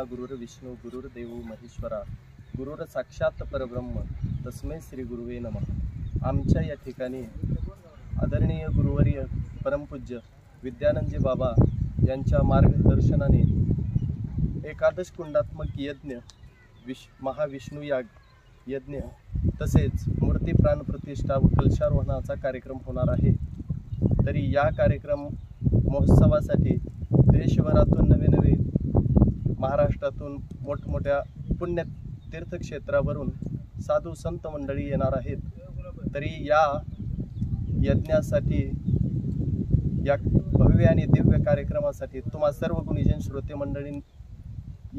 ब्रह्मा गुरुर्विष्णू गुरुर्देव महेश्वरा गुरुर साक्षात परब्रह्म तस्मै श्री गुरुवे नमः। आमच्या या ठिकाणी आदरणीय गुरुवर्य परमपूज्य विद्यानंदजी बाबा यांच्या मार्गदर्शनाने एकादश कुंडात्मक यज्ञ महाविष्णू याग यज्ञ तसेच मूर्ती प्राणप्रतिष्ठा व कलशारोहणाचा कार्यक्रम होणार आहे। तरी या कार्यक्रम महोत्सवासाठी देशभरातून नवे महाराष्ट्रातून मोठमोठ्या पुण्य तीर्थक्षेत्रावरून साधू संत मंडळी येणार आहेत। तरी या यज्ञासाठी या भव्य आणि दिव्य कार्यक्रमासाठी तुम्हा सर्व गुणीजन श्रोते मंडळी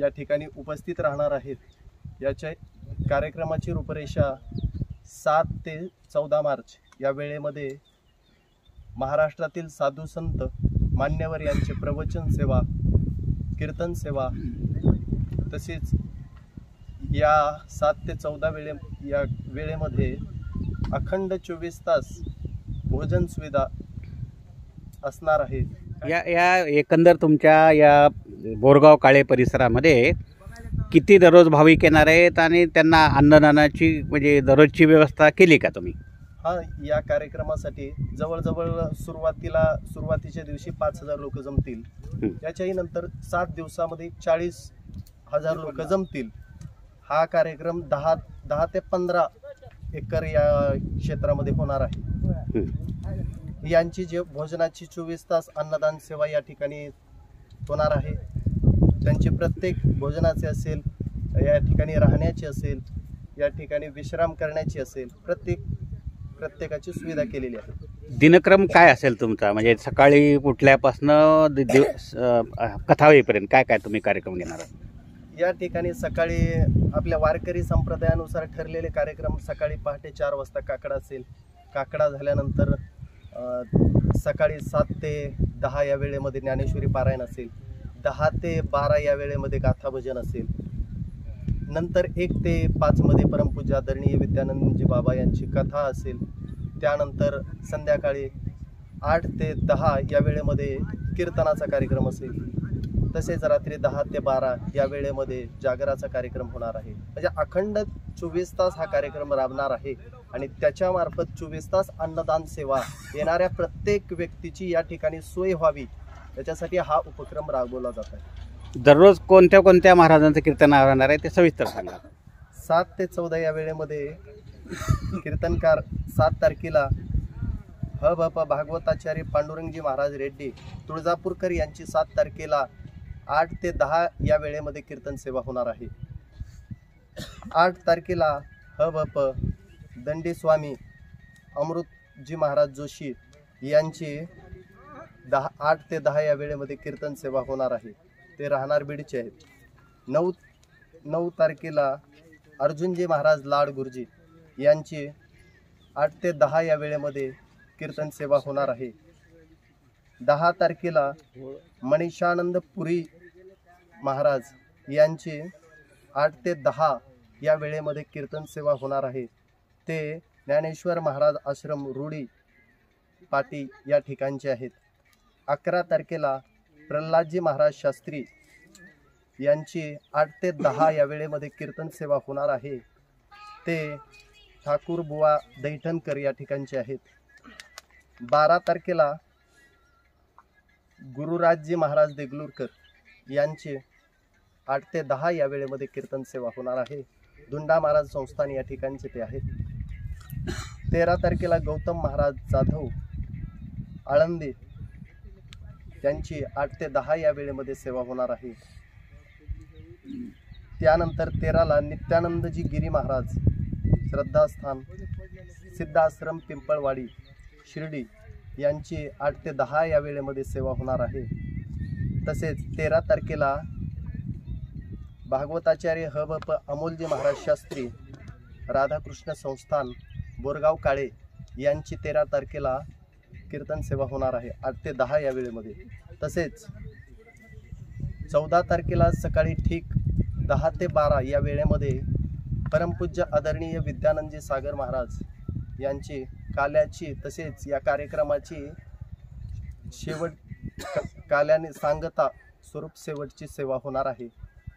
या ठिकाणी उपस्थित राहणार आहेत। याच्या कार्यक्रमाची रूपरेषा 7 ते 14 मार्च या वेळेमध्ये महाराष्ट्रातील साधू संत मान्यवर यांचे प्रवचन सेवा, कीर्तन सेवा तसेच या 7 ते 14 या वेळेमध्ये अखंड 24 तास भोजन सुविधा असणार आहे। या एकंदर तुमच्या या बोरगाव काळे परिसरामध्ये किती दररोज भाविक येणार आहेत आणि त्यांना अन्नदानाची म्हणजे दररोजची व्यवस्था केली का तुम्ही? या कार्यक्रमासाठी जवळजवळ सुरुवातीच्या दिवशी 5,000 लोक जमतील। याच्याही नंतर 7 दिवसामध्ये 40,000 लोक जमतील। हा कार्यक्रम 10 ते 15 एकर या क्षेत्रामध्ये होणार आहे। यांची जे भोजनाची 24 तास अन्नदान सेवा या ठिकाणी होणार आहे। त्यांची प्रत्येक भोजनाचे असेल, या ठिकाणी राहण्याची असेल, या ठिकाणी विश्राम करण्याची असेल, प्रत्येकाची सुविधा केलेली आहे। दिनक्रम काय असेल तुमचा, म्हणजे सकाळी उठल्यापासून कथा होईपर्यंत काय काय तुम्ही कार्यक्रम घेणार आहात? या ठिकाणी सकाळी आपल्या वारकरी संप्रदायानुसार ठरलेले कार्यक्रम सकाळी पहाटे 4 वाजता काकडा असेल। काकडा झाल्यानंतर सकाळी 7 ते 10 या वेळेमध्ये ज्ञानेश्वरी पारायण असेल। 10 ते 12 या वेळेमध्ये गाथा भजन असेल। नंतर 1 ते 5 मध्ये परमपूज्य आदरणीय विद्यानंदजी बाबा यांची कथा असेल। त्यानंतर संध्याकाळी 8 ते 10 या वेळेमध्ये कीर्तनाचा कार्यक्रम असेल। तसेच रात्री 10 ते 12 या वेळेमध्ये जागराचा कार्यक्रम होणार आहे। म्हणजे अखंड 24 तास हा कार्यक्रम राबणार आहे आणि त्याच्यामार्फत 24 तास अन्नदान सेवा येणाऱ्या प्रत्येक व्यक्तीची या ठिकाणी सोय व्हावी याच्यासाठी हा उपक्रम राबवला जात आहे। दररोज कोणत्या कोणत्या महाराजांचं कीर्तन होणार आहे ते सविस्तर सांगा। 7 ते 14 या वेळेमध्ये कीर्तनकार 7 तारखेला भप भागवताचार्य पांडुरंगजी महाराज रेड्डी तुळजापूरकर यांची 7 तारखेला 8 ते 10 या वेळेमध्ये कीर्तन सेवा होणार आहे। 8 तारखेला भप दंडी स्वामी अमृतजी महाराज जोशी यांची 8 ते 10 या वेळेमध्ये कीर्तन सेवा होणार आहे। ते राहणार बीडचे आहेत। 9 तारखेला अर्जुनजी महाराज लाड गुरुजी यांची 8 ते 10 या वेळेमध्ये कीर्तन सेवा होणार आहे। 10 तारखेला मनीषानंद पुरी महाराज यांची 8 ते 10 या वेळेमध्ये कीर्तन सेवा होणार आहे। ते ज्ञानेश्वर महाराज आश्रम रूढी पाटी या ठिकाणचे आहेत। 11 तारखेला प्रल्हादजी महाराज शास्त्री यांची 8 ते 10 या वेळेमध्ये कीर्तन सेवा होणार आहे। ते ठाकूर बुवा दैठणकर या ठिकाणचे आहेत। 12 तारखेला गुरुराजजी महाराज देगलूरकर यांचे 8 ते 10 या वेळेमध्ये कीर्तन सेवा होणार आहे। दुंडा महाराज संस्थान या ठिकाणचे ते आहेत। 13 तारखेला गौतम महाराज जाधव आळंदी त्यांची 8 ते 10 या वेळेमध्ये सेवा होणार आहे। त्यानंतर 13ला नित्यानंदजी गिरी महाराज श्रद्धास्थान सिद्धाश्रम पिंपळवाडी शिर्डी यांची 8 ते 10 या वेळेमध्ये सेवा होणार आहे। तसेच 13 तारखेला भागवताचार्य भप अमोलजी महाराज शास्त्री राधाकृष्ण संस्थान बोरगाव काळे यांची 13 तारखेला कीर्तन सेवा होणार आहे 8 ते 10 या वेळेमध्ये। तसेच 14 तारखेला सकाळी ठीक 10 ते 12 या वेळेमध्ये परमपूज्य आदरणीय विद्यानंदजी सागर महाराज यांची काल्याची तसेच या कार्यक्रमाची काल्याने सांगता स्वरूप शेवटची सेवा होणार आहे।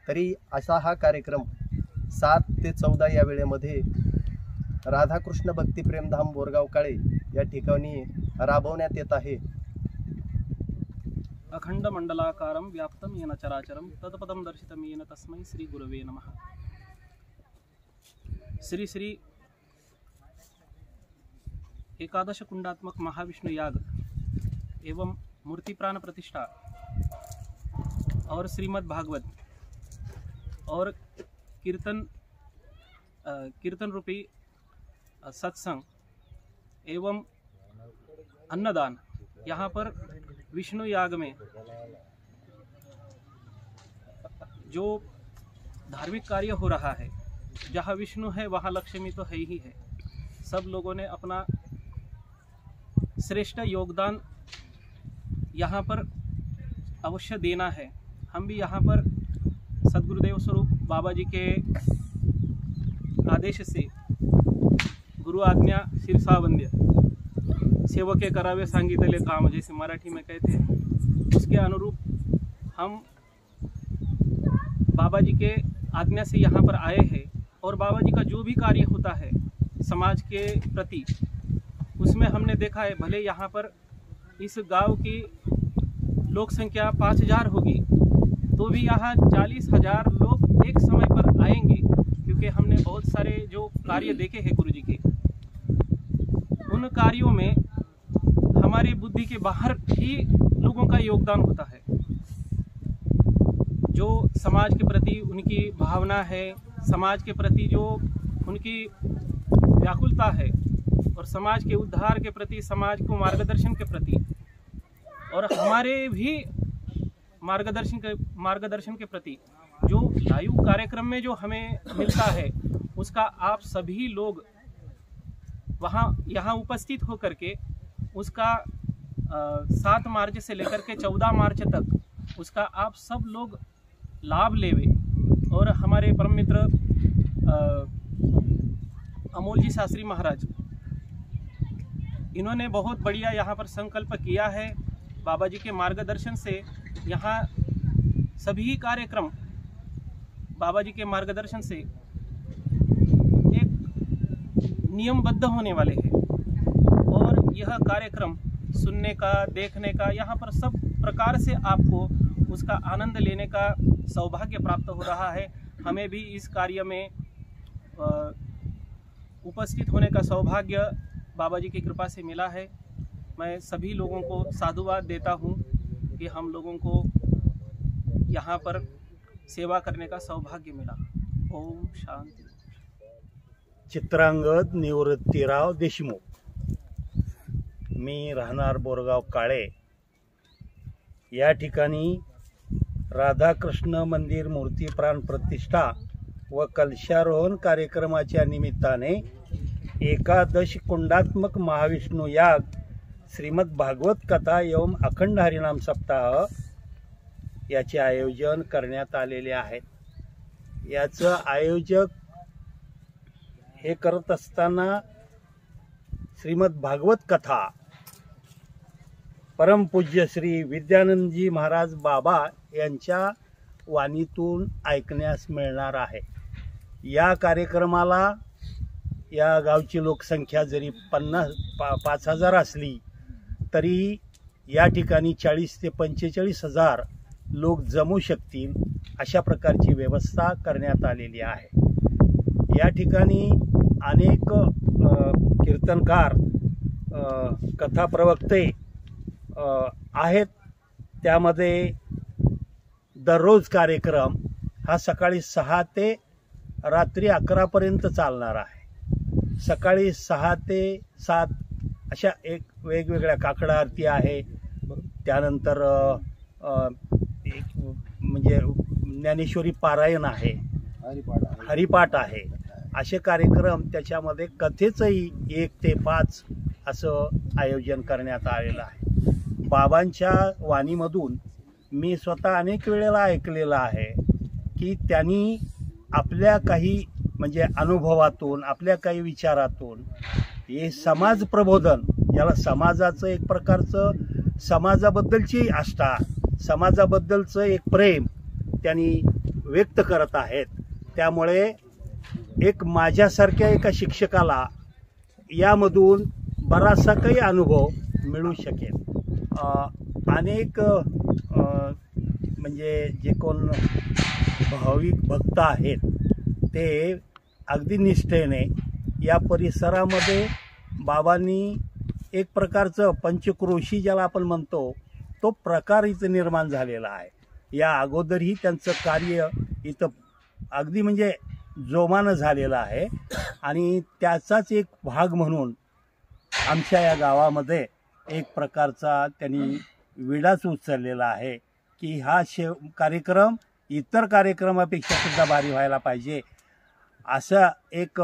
तरी असा हा कार्यक्रम 7 ते 14 या वेळेमध्ये राधाकृष्ण भक्ती प्रेमधाम बोरगाव काळे या ठिकाणी राबवण्यात येत आहे. अखंड मंडलाकारं व्याप्तं येन चराचरं तत्पदं दर्शितं येन तस्मै श्री गुरवे नमः. श्री श्री एकादश कुंडात्मक महाविष्णु याग एवं मूर्ति प्राण प्रतिष्ठा और श्रीमद् भागवत और कीर्तन रूपी सत्संग एवं अन्नदान यहाँ पर विष्णु याग में जो धार्मिक कार्य हो रहा है, जहाँ विष्णु है वहाँ लक्ष्मी तो है ही है. सब लोगों ने अपना श्रेष्ठ योगदान यहाँ पर अवश्य देना है. हम भी यहाँ पर सद्गुरुदेव स्वरूप बाबा जी के आदेश से गुरु आज्ञा शीर्षावंद्य सेवके करावे सांगितले काम, जैसे मराठी में कहते हैं, उसके अनुरूप हम बाबा जी के आज्ञा से यहाँ पर आए हैं. और बाबा जी का जो भी कार्य होता है समाज के प्रति, उसमें हमने देखा है, भले यहाँ पर इस गांव की लोक संख्या 5000 होगी तो भी यहाँ 40,000 लोग एक समय पर आएंगे, क्योंकि हमने बहुत सारे जो कार्य देखे हैं गुरु जी के, उन कार्यों में हमारी बुद्धि के बाहर ही लोगों का योगदान होता है. जो समाज के प्रति उनकी भावना है, समाज के प्रति जो उनकी व्याकुलता है, और समाज के उद्धार के प्रति, समाज को मार्गदर्शन के प्रति, और हमारे भी मार्गदर्शन के प्रति जो लाइव कार्यक्रम में जो हमें मिलता है, उसका आप सभी लोग यहाँ उपस्थित होकर के उसका 7 मार्च से लेकर के 14 मार्च तक उसका आप सब लोग लाभ लेवे. और हमारे परम मित्र अमोल जी शास्त्री महाराज, इन्होंने बहुत बढ़िया यहाँ पर संकल्प किया है. बाबा जी के मार्गदर्शन से यहाँ सभी कार्यक्रम बाबा जी के मार्गदर्शन से एक नियमबद्ध होने वाले हैं. और यह कार्यक्रम सुनने का, देखने का, यहाँ पर सब प्रकार से आपको उसका आनंद लेने का सौभाग्य प्राप्त हो रहा है. हमें भी इस कार्य में उपस्थित होने का सौभाग्य बाबा जी की कृपा से मिला है. मैं सभी लोगों को साधुवाद देता हूँ कि हम लोगों को यहाँ पर सेवा करने का सौभाग्य मिला. ओम शांति. चित्रांगद निवृत्तीराव देशमुख. मी राहणार बोरगाव काळे. या ठिकाणी राधाकृष्ण मंदिर मूर्ती प्राण प्रतिष्ठा व कलशारोहण कार्यक्रमाच्या निमित्ताने एकादश कुंडात्मक महाविष्णु याग, श्रीमद् भागवत कथा एवं अखंड हरिनाम सप्ताह याचे आयोजन करण्यात आलेले आहे. याचं आयोजक हे करत असताना श्रीमद् भागवत कथा परमपूज्य श्री विद्यानंदजी महाराज बाबा यांच्या वाणीतून ऐकण्यास मिळणार आहे. या कार्यक्रमाला या गावची लोकसंख्या जरी 5,000 असली तरी या ठिकाणी 40 ते 45,000 लोक जमू शकतील अशा प्रकारची व्यवस्था करण्यात आलेली आहे. या ठिकाणी अनेक कीर्तनकार, कथा प्रवक्ते आहेत. त्यामध्ये दररोज कार्यक्रम हा सकाळी 6 ते रात्री 11 पर्यंत चालणार आहे. सकाळी 6 ते 7 अशा एक वेगवेगळ्या काकड आरती आहे. त्यानंतर एक म्हणजे ज्ञानेश्वरी पारायण आहे, हरिपाठ आहे. असे कार्यक्रम त्याच्यामध्ये कथेचंही 1 ते 5 असं आयोजन करण्यात आलेलं आहे. बाबांच्या वाणीमधून मी स्वतः अनेक वेळेला ऐकलेलं आहे की त्यांनी आपल्या काही म्हणजे अनुभवातून, आपल्या काही विचारातून हे समाज प्रबोधन, याला समाजाचं एक प्रकारचं समाजाबद्दलची आस्था, समाजाबद्दलचं एक प्रेम त्यांनी व्यक्त करत आहेत. त्यामुळे एक माझ्यासारख्या एका शिक्षकाला यामधून बराचसा काही अनुभव मिळू शकेल. अनेक म्हणजे जे कोण भाविक भक्त आहेत ते अगदी निष्ठेने या परिसरामध्ये बाबांनी एक प्रकारचं पंचक्रोशी ज्याला आपण म्हणतो तो प्रकार इथं निर्माण झालेला आहे. या अगोदरही त्यांचं कार्य इथं अगदी म्हणजे जोमानं झालेलं आहे आणि त्याचाच एक भाग म्हणून आमच्या या गावामध्ये एक प्रकारचा त्यांनी विडाच उचललेला आहे की हा कार्यक्रम इतर कार्यक्रमापेक्षा सुद्धा भारी व्हायला पाहिजे, असं एक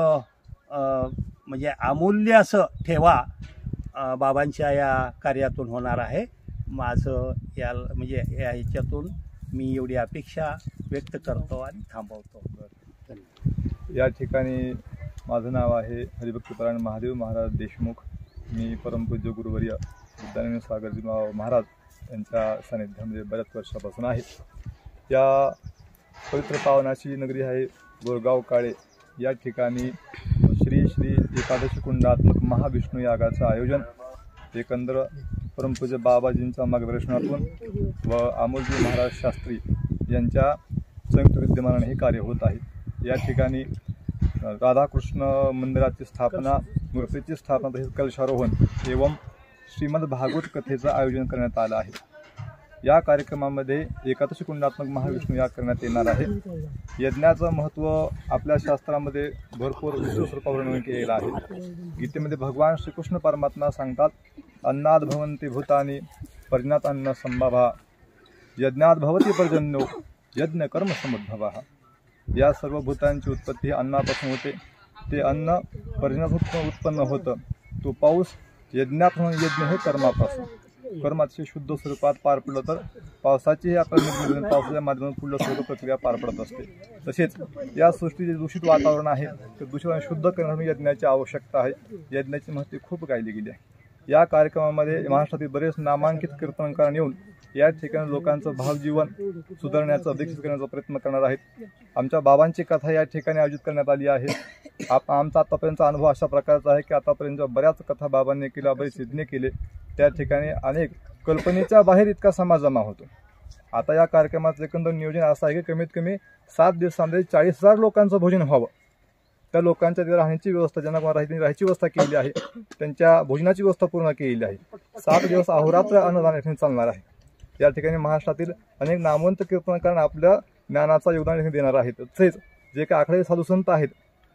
म्हणजे अमूल्य असं ठेवा बाबांच्या या कार्यातून होणार आहे. माझं या म्हणजे या ह्याच्यातून मी एवढी अपेक्षा व्यक्त करतो आणि थांबवतो. या ठिकाणी माझं नाव आहे हरिभक्तपरायण महादेव महाराज देशमुख. मी परमपूज्य गुरुवर्य विद्यानंद सागरजी महाराज यांच्या सानिध्यामध्ये बऱ्याच वर्षापासून आहे. या पवित्र पावनाची नगरी आहे बोरगाव काळे. या ठिकाणी श्री श्री एकादशी कुंडात्मक महाविष्णू यागाचं आयोजन एकंदर परमपूज्य बाबाजींच्या मार्गदर्शनातून व अमोलजी महाराज शास्त्री यांच्या संयुक्त विद्यमानाने हे कार्य होत आहे. या ठिकाणी राधाकृष्ण मंदिराची स्थापना, मूर्तीची स्थापना तसेच कलशारोहण एवं श्रीमद भागवत कथेचं आयोजन करण्यात आलं आहे. या कार्यक्रमामध्ये एकादशी कुंडात्मक महाविष्णू याग करण्यात येणार आहे. यज्ञाचं महत्त्व आपल्या शास्त्रामध्ये भरपूर विशेष स्वरूपावर वर्णन केलेलं आहे. गीतेमध्ये भगवान श्रीकृष्ण परमात्मा सांगतात, अन्नाद भवन्ति भूतानि पर्जनात अन्न संभवा यज्ञात भवती पर्जन्यो यज्ञ कर्म समुद्भवः. या सर्व भूतांची उत्पत्ती ही अन्नापासून होते. ते अन्न पर्जनातून उत्पन्न होतं. तो पाऊस यज्ञापासून, यज्ञ हे कर्मापासून. कर्म अतिशय शुद्ध स्वरूपात पार पडलं तर पावसाची आपल्या पावसाच्या माध्यमातून पुढल्या स्वरूप प्रक्रिया पार पडत असते. तसेच या सृष्टीचे दूषित वातावरण आहे ते दूषित आणि शुद्ध करण्यासाठी यज्ञाची आवश्यकता आहे. यज्ञाची महत्त्व खूप गायली गेली आहे. या कार्यक्रमामध्ये महाराष्ट्रातील बरेच नामांकित कीर्तनकार येऊन या ठिकाणी लोकांचं भावजीवन सुधारण्याचा, विकसित करण्याचा प्रयत्न करणार आहेत. आमच्या बाबांची कथा या ठिकाणी आयोजित करण्यात आली आहे. आमचा आतापर्यंतचा अनुभव अशा प्रकारचा आहे की आतापर्यंत बऱ्याच कथा बाबांनी केल्या, बरेच यज्ञ केले. त्या ठिकाणी अनेक कल्पनेच्या बाहेर इतका समाज जमा होतो. आता या कार्यक्रमाचं एकंदर नियोजन असं आहे की कमीत कमी 7 दिवसांमध्ये 40,000 लोकांचं भोजन व्हावं. त्या लोकांच्या तिथे राहण्याची व्यवस्था, ज्यांना राहायची व्यवस्था केलेली आहे त्यांच्या भोजनाची व्यवस्था पूर्ण केलेली आहे. 7 दिवस अहोरात्र अन्नदान ठिकाणी चालणार आहे. या ठिकाणी महाराष्ट्रातील अनेक नामवंत कीर्तनकारांना आपल्या ज्ञानाचा योगदान देणार आहेत. तसेच जे काही आखाडे साधू संत आहेत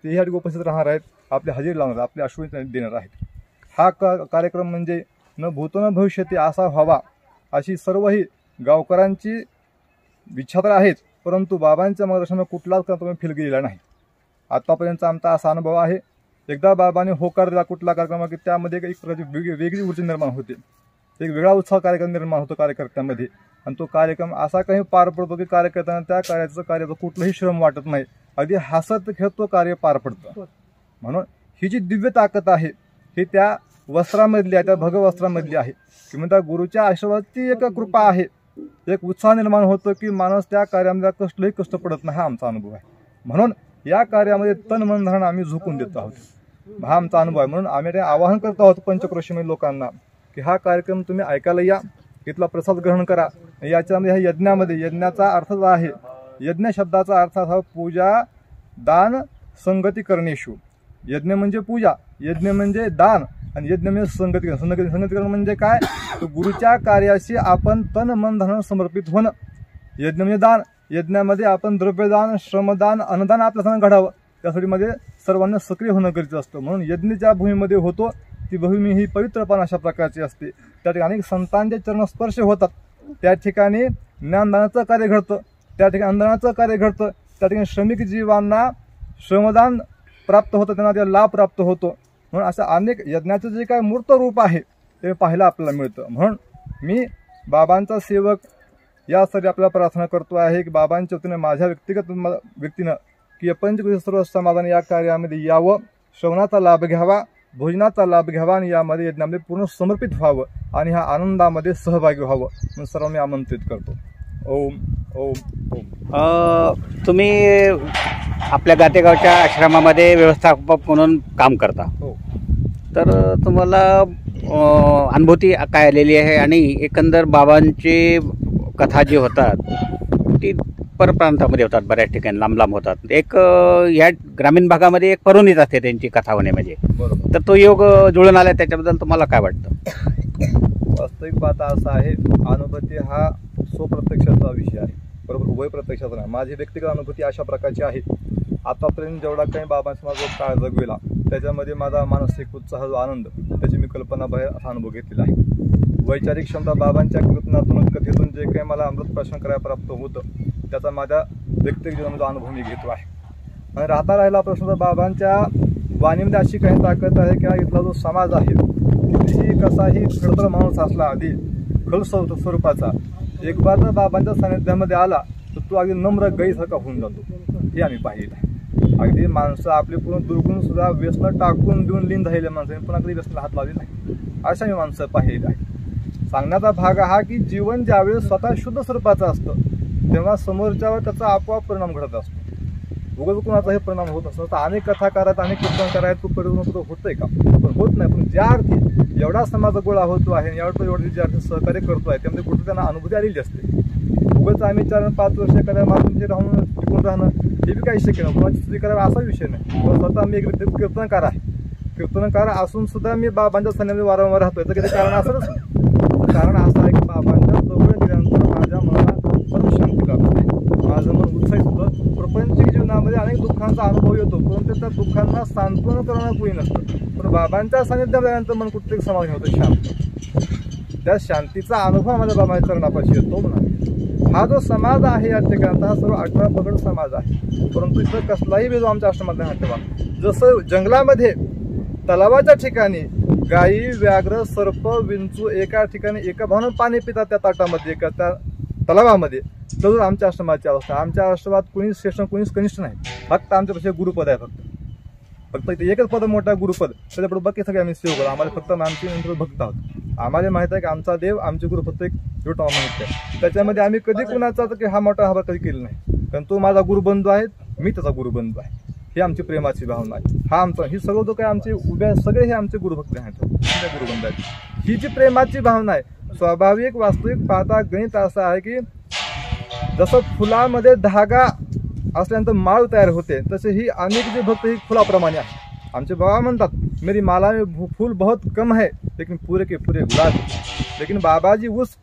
तेही या ठिकाणी उपस्थित राहणार आहेत, आपली हजेरी लावणार, आपले अश्रू देणार आहेत. हा कार्यक्रम म्हणजे न भूतो न भविष्यती असा व्हावा अशी सर्वही गावकऱ्यांची इच्छा तर आहेच, परंतु बाबांच्या मार्गदर्शनाने कुठलाच कार्यक्रम फेल गेलेला नाही. आतापर्यंत आमचा असा अनुभव आहे, एकदा बाबांनी होकार दिला कुठला कार्यक्रम की त्यामध्ये एक प्रकारची वेगळी ऊर्जा निर्माण होते, एक वेगळा उत्साह कार्यक्रम निर्माण होतो कार्यकर्त्यांमध्ये. आणि तो कार्यक्रम असा काही पार पडतो की कार्यकर्त्यांना त्या कार्याचं कुठलंही श्रम वाटत नाही, अगदी हसत खेळत तो कार्य पार पडतं. म्हणून ही जी दिव्य ताकद आहे ही त्या वस्त्रामधली आहे, त्या भगवस्त्रामधली आहे किंवा त्या गुरुच्या आशीर्वादाची एक कृपा आहे. एक उत्साह निर्माण होतो की माणूस त्या कार्यामध्ये कसलंही कष्ट पडत नाही. हा आमचा अनुभव आहे. म्हणून या कार्यामध्ये तन मन धन आम्ही झोकून देत आहोत. हा आमचा अनुभव आहे. म्हणून आम्ही आवाहन करत आहोत पंचक्रोशीमधील लोकांना की हा कार्यक्रम तुम्ही ऐकायला या, इथला प्रसाद ग्रहण करा. याच्यामध्ये ह्या यज्ञामध्ये, यज्ञाचा अर्थ जो आहे, यज्ञ शब्दाचा अर्थ असा पूजा दान संगती करणेशु. यज्ञ म्हणजे पूजा, यज्ञ म्हणजे दान आणि यज्ञ म्हणजे संगती करण. संगती करण म्हणजे काय, तर गुरुच्या कार्याशी आपण तन मन धन समर्पित होणं. यज्ञ म्हणजे दान, यज्ञामध्ये आपण द्रव्यदान, श्रमदान, अन्नदान आपल्याला घडावं, त्यासाठी मध्ये सर्वांना सक्रिय होणं गरजेचं असतं. म्हणून यज्ञ ज्या भूमीमध्ये होतो ती भूमी ही पवित्रपण अशा प्रकारची असते. त्या ठिकाणी अनेक संतांचे चरणस्पर्श होतात, त्या ठिकाणी ज्ञानदानाचं कार्य घडतं, त्या ठिकाणी अन्नदानाचं कार्य घडतं, त्या ठिकाणी श्रमिक जीवांना श्रमदान प्राप्त होतं, त्यांना त्याला लाभ प्राप्त होतो. म्हणून असं अनेक यज्ञाचं जे काही मूर्त रूप आहे ते पाहायला आपल्याला मिळतं. म्हणून मी बाबांचा सेवक यासाठी आपल्याला प्रार्थना करतो आहे की बाबांच्या वतीनं, माझ्या व्यक्तिगत व्यक्तीनं की पंचक्रोशी सर्व समाजाने या कार्यामध्ये यावं, श्रवणाचा लाभ घ्यावा, भोजनाचा लाभ घ्यावा आणि यामध्ये यज्ञामध्ये पूर्ण समर्पित व्हावं आणि ह्या आनंदामध्ये सहभागी व्हावं म्हणून सर्वांनी आमंत्रित करतो. ओम ओम. तुम्ही आपल्या गातेगावच्या आश्रमामध्ये व्यवस्थापक म्हणून काम करता. हो. तर तुम्हाला अनुभूती काय आलेली आहे आणि एकंदर बाबांची कथा जी होतात ती परप्रांतामध्ये होतात, बऱ्याच ठिकाणी लांब लांब होतात. एक ह्या ग्रामीण भागामध्ये एक पर्वणीच असते त्यांची कथा होणे म्हणजे. बरोबर. तर तो योग जुळून आला, त्याच्याबद्दल तुम्हाला काय वाटतं? वास्तविक पाहता असा आहे, अनुभूती हा स्वप्रत्यक्षाचा विषय आहे, बरोबर, उभय प्रत्यक्षाचा नाही. माझी व्यक्तिगत अनुभूती अशा प्रकारची आहे. आतापर्यंत जेवढा काही बाबांचा माझा काळ जगविला त्याच्यामध्ये माझा मानसिक उत्साह, जो आनंद, त्याची मी कल्पना बाहेर असा अनुभव घेतलेला आहे. वैचारिक क्षमता बाबांच्या कीर्तनातून, कथेतून जे काही मला अमृत प्राशन करायला प्राप्त होतं त्याचा माझ्या व्यक्तिगत जीवनाचा अनुभव मी घेतो आहे. आणि राहिला प्रश्न, तर बाबांच्या वाणीमध्ये अशी काही ताकद आहे की इथला जो समाज आहे, कितीही कसाही खडतर माणूस असला, आधी खल स्वरूपाचा, एक बार जर बाबांच्या सानिध्यामध्ये आला तर तो अगदी नम्र गैसारखा होऊन जातो. हे आम्ही पाहिलं आहे. अगदी माणसं आपली पूर्ण दुर्गुण सुद्धा व्यसन टाकून देऊन लीन झालेल्या माणसांनी पण अगदी व्यसनाला हात लावले नाही, अशा मी माणसं पाहिली आहे. सांगण्याचा भाग हा की जीवन ज्यावेळेस स्वतः शुद्ध स्वरूपाचं असतं तेव्हा समोरच्यावर त्याचा आपोआप परिणाम घडत असतो. उगाच कोणाचाही परिणाम होत असतो. तर अनेक कथाकार आहेत, अनेक कीर्तनकार आहेत, तो परिणाम होतोय का? पण होत नाही. पण ज्या अर्थी एवढा समाज गोळा होतो आहे, एवढे जे अर्थी सहकार्य करतो आहे, त्यामध्ये कुठे त्यांना अनुभूती आलेली असते. उगाच आम्ही 4-5 वर्ष एखाद्या माणूस राहून टिकून राहणं हे बी काही शक्य नाही. कोणाची स्तुती करावी असा विषय नाही. पण स्वतः मी एक कीर्तनकार आहे. कीर्तनकार असून सुद्धा मी बाबांच्या सन्यामध्ये वारंवार राहतोय. तर काही कारण असंच नाही. कारण असं आहे की बाबांच्या जवळ गेल्यानंतर माझ्या मनाला परम शांती लाभते. माझं मन उत्साहित होतं. प्रपंचिक जीवनामध्ये अनेक दुःखांचा अनुभव येतो, परंतु त्या दुःखांना सांत्वन करणं कोणी नसतं. पण बाबांच्या सानिध्यात गेल्यानंतर मन कुठेतरी समाधान होतं, शांत. त्या शांतीचा अनुभव माझ्या बाबांच्या चरणापाशी येतो म्हणा. हा जो समाज आहे या ठिकाणी, हा सर्व 18 पगड समाज आहे. परंतु इथं कसलाही भेद आमच्या आश्रमात नाही ठेवा. जसं जंगलामध्ये तलावाच्या ठिकाणी गायी, व्याघ्र, सर्प, विंचू एका ठिकाणी एका भावनेनं पाणी पितात त्या ताटामध्ये, एका त्या तलावामध्ये, तसंच आमच्या आश्रमाची अवस्था. आमच्या आश्रमात कोणीच श्रेष्ठ कोणीच कनिष्ठ नाही. फक्त आमच्यापेक्षा गुरुपद आहे. फक्त इथे एकच पद मोठा गुरुपद, त्याच्यापुढे बाकी सगळे आम्ही सेव करू. आम्हाला फक्त आमची नंतर भक्त आहोत. आम्हाला माहित आहे की आमचा देव, आमचे गुरु फक्त एक छोटा माहित आहे. त्याच्यामध्ये आम्ही कधी कुणाचा की हा मोठा हा कधी केलं नाही. कारण तो माझा गुरुबंधू आहे, मी त्याचा गुरुबंधू आहे. ही आमची प्रेमाची भावना आहे. हा आमचा ही सगळं जो काही आमचे उभ्या सगळे हे आमचे गुरुभक्त आहेत, गुरुबंधू आहेत. ही जी प्रेमाची भावना आहे, स्वाभाविक वास्तविक पाहता गणित असं आहे की जसं फुलामध्ये धागा असल्यानंतर माळ तयार होते, तसे ही अनेक जे भक्त ही फुलाप्रमाणे आहे. आमचे बाबा म्हणतात, मेरी माला में फूल बहुत कम है लेकिन पूरे के पूरे गुलाब, लेकिन बाबा जी उस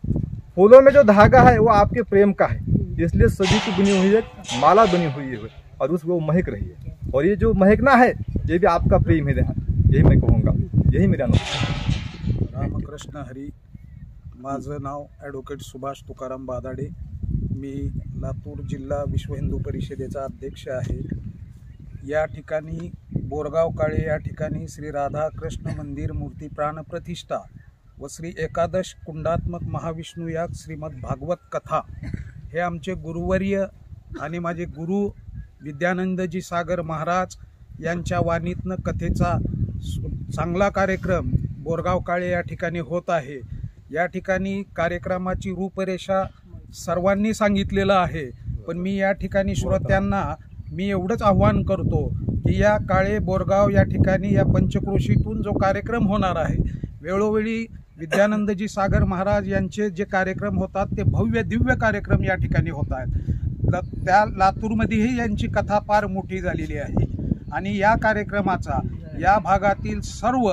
फूलों में जो धागा है वो आपके प्रेम का है, इसलिए सभी की बनी हुई एक माला बनी हुई है और उस वो महक रही है. और ये जो महकना है ये भी आपका प्रेम है. यही मैं कहूँगा, यही मेरा अनुभव. रामकृष्ण हरी. माझं नाव ॲडव्होकेट सुभाष तुकाराम बादाडे. मी लातूर जिल्हा विश्व हिंदू परिषदेचा अध्यक्ष आहे. या ठिकाणी बोरगाव काळे या ठिकाणी श्री राधाकृष्ण मंदिर मूर्ती प्राणप्रतिष्ठा व श्री एकादश कुंडात्मक महाविष्णू याग श्रीमद भागवत कथा हे आमचे गुरुवर्य आणि माझे गुरु विद्यानंदजी सागर महाराज यांच्या वाणीतनं कथेचा चांगला कार्यक्रम बोरगाव काळे या ठिकाणी होत आहे. या ठिकाणी कार्यक्रमाची रूपरेषा सर्वांनी सांगितलेलं आहे. पण मी या ठिकाणी श्रोत्यांना मी एवढंच आव्हान करतो की या काळे बोरगाव या ठिकाणी या पंचक्रोशीतून जो कार्यक्रम होणार आहे, वेळोवेळी विद्यानंदजी सागर महाराज यांचे जे कार्यक्रम होतात ते भव्य दिव्य कार्यक्रम या ठिकाणी होत आहेत. त्या लातूरमध्येही यांची कथा फार मोठी झालेली आहे. आणि या कार्यक्रमाचा या भागातील सर्व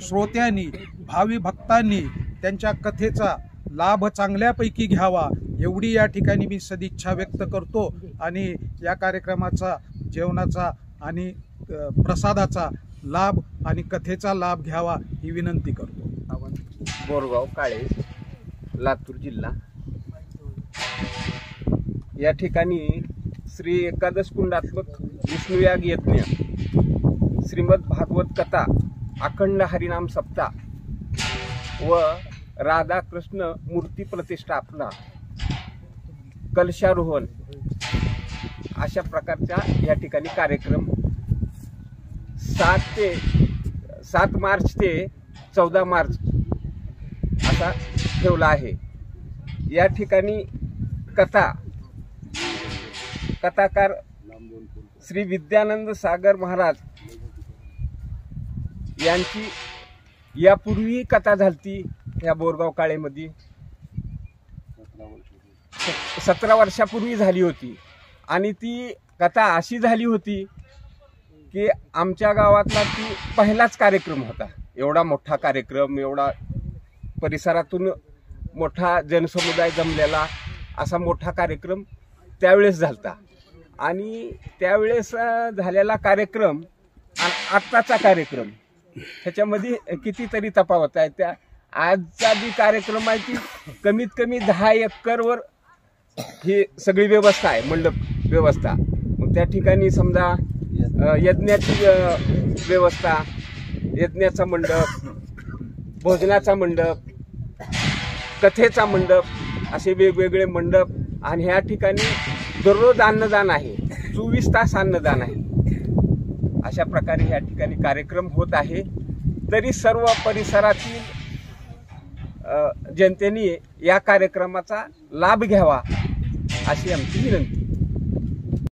श्रोत्यांनी, भावी भक्तांनी त्यांच्या कथेचा लाभ चांगल्यापैकी घ्यावा एवढी या ठिकाणी मी सदिच्छा व्यक्त करतो. आणि या कार्यक्रमाचा, जेवणाचा आणि प्रसादाचा लाभ आणि कथेचा लाभ घ्यावा ही विनंती करतो. बोरगाव काळे, लातूर जिल्हा. या ठिकाणी श्री एकादश कुंडात्मक विष्णुयाग यज्ञ, श्रीमद भागवत कथा, अखंड हरिनाम सप्ताह व राधाकृष्ण मूर्ती प्रतिष्ठापना, कलशारोहण अशा प्रकारच्या या ठिकाणी कार्यक्रम 7 मार्च ते 14 मार्च असा ठेवला आहे. या ठिकाणी कथा कथाकार श्री विद्यानंद सागर महाराज यांची यापूर्वी कथा झालती या बोरगाव काळेमध्ये 17 वर्षापूर्वी झाली होती आणि ती कथा अशी झाली होती की आमच्या गावातला ती पहिलाच कार्यक्रम होता. एवढा मोठा कार्यक्रम, एवढा परिसरातून मोठा जनसमुदाय जमलेला असा मोठा कार्यक्रम त्यावेळेस झालता. आणि त्यावेळेस झालेला कार्यक्रम आणि आत्ताचा कार्यक्रम ह्याच्यामध्ये कितीतरी तफावत आहे. त्या आजचा जी कार्यक्रम आहे ती कमीत कमी 10 एकरवर ही सगळी व्यवस्था आहे, मंडप व्यवस्था. मग त्या ठिकाणी समजा यज्ञाची व्यवस्था, यज्ञाचा मंडप, भोजनाचा मंडप, कथेचा मंडप असे वेगवेगळे मंडप. आणि ह्या ठिकाणी दररोज अन्नदान आहे, 24 तास अन्नदान आहे. अशा प्रकारे ह्या ठिकाणी कार्यक्रम होत आहे. तरी सर्व परिसरातील जनतेने या कार्यक्रमाचा लाभ घ्यावा अशी आमची विनंती.